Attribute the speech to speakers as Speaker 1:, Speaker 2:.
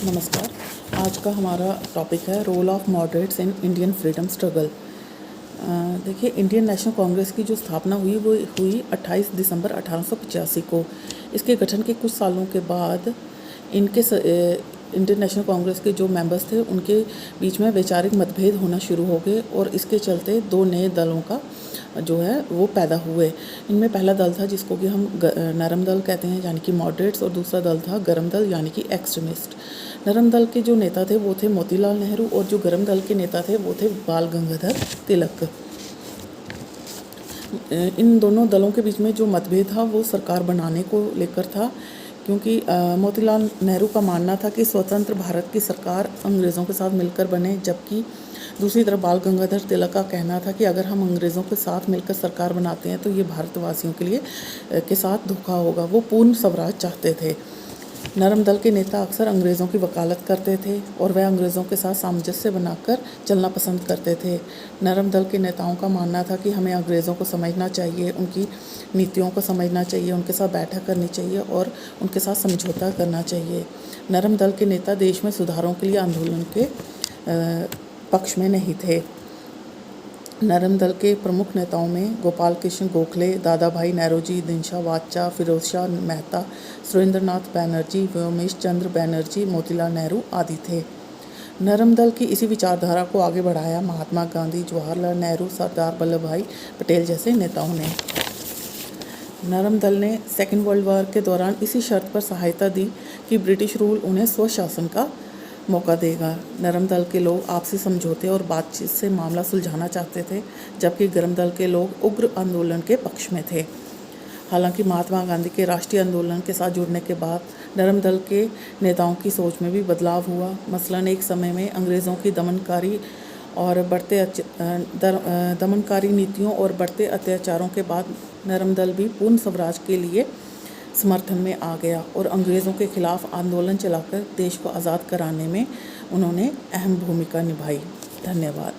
Speaker 1: नमस्कार। आज का हमारा टॉपिक है role of moderates in Indian freedom struggle. देखिए, इंडियन नेशनल कांग्रेस की जो स्थापना हुई वो हुई 28 दिसंबर 1885 को। इसके गठन के कुछ सालों के बाद इंडियन नेशनल कांग्रेस के जो मेंबर्स थे उनके बीच में वैचारिक मतभेद होना शुरू हो गए और इसके चलते दो नए दलों का जो है वो पैदा हुए। इनमें पहला दल था जिसको कि हम नरम दल कहते हैं यानी कि मॉडरेट्स, और दूसरा दल था गरम दल यानी कि एक्सट्रीमिस्ट। नरम दल के जो नेता थे वो थे मोतीलाल नेहरू और जो गरम दल के नेता थे वो थे बाल गंगाधर तिलक। इन दोनों दलों के बीच में जो मतभेद था वो सरकार बनाने को लेकर था, क्योंकि मोतीलाल नेहरू का मानना था कि स्वतंत्र भारत की सरकार अंग्रेज़ों के साथ मिलकर बने, जबकि दूसरी तरफ बाल गंगाधर तिलक का कहना था कि अगर हम अंग्रेज़ों के साथ मिलकर सरकार बनाते हैं तो ये भारतवासियों के लिए के साथ धोखा होगा। वो पूर्ण स्वराज चाहते थे। नरम दल के नेता अक्सर अंग्रेज़ों की वकालत करते थे और वह अंग्रेज़ों के साथ सामंजस्य बनाकर चलना पसंद करते थे। नरम दल के नेताओं का मानना था कि हमें अंग्रेज़ों को समझना चाहिए, उनकी नीतियों को समझना चाहिए, उनके साथ बैठक करनी चाहिए और उनके साथ समझौता करना चाहिए। नरम दल के नेता देश में सुधारों के लिए आंदोलन के पक्ष में नहीं थे। नरम दल के प्रमुख नेताओं में गोपाल कृष्ण गोखले, दादा भाई नौरोजी, दिनशा वाचा, फिरोज शाह मेहता, सुरेंद्रनाथ बैनर्जी, व्योमेश चंद्र बैनर्जी, मोतीलाल नेहरू आदि थे। नरम दल की इसी विचारधारा को आगे बढ़ाया महात्मा गांधी, जवाहरलाल नेहरू, सरदार वल्लभ भाई पटेल जैसे नेताओं ने। नरम दल ने सेकेंड वर्ल्ड वॉर के दौरान इसी शर्त पर सहायता दी कि ब्रिटिश रूल उन्हें स्वशासन का मौका देगा। नरम दल के लोग आपसी समझौते और बातचीत से मामला सुलझाना चाहते थे, जबकि गरम दल के लोग उग्र आंदोलन के पक्ष में थे। हालांकि महात्मा गांधी के राष्ट्रीय आंदोलन के साथ जुड़ने के बाद नरम दल के नेताओं की सोच में भी बदलाव हुआ। मसलन एक समय में अंग्रेज़ों की दमनकारी नीतियों और बढ़ते अत्याचारों के बाद नरम दल भी पूर्ण स्वराज के लिए समर्थन में आ गया और अंग्रेज़ों के खिलाफ आंदोलन चलाकर देश को आज़ाद कराने में उन्होंने अहम भूमिका निभाई। धन्यवाद।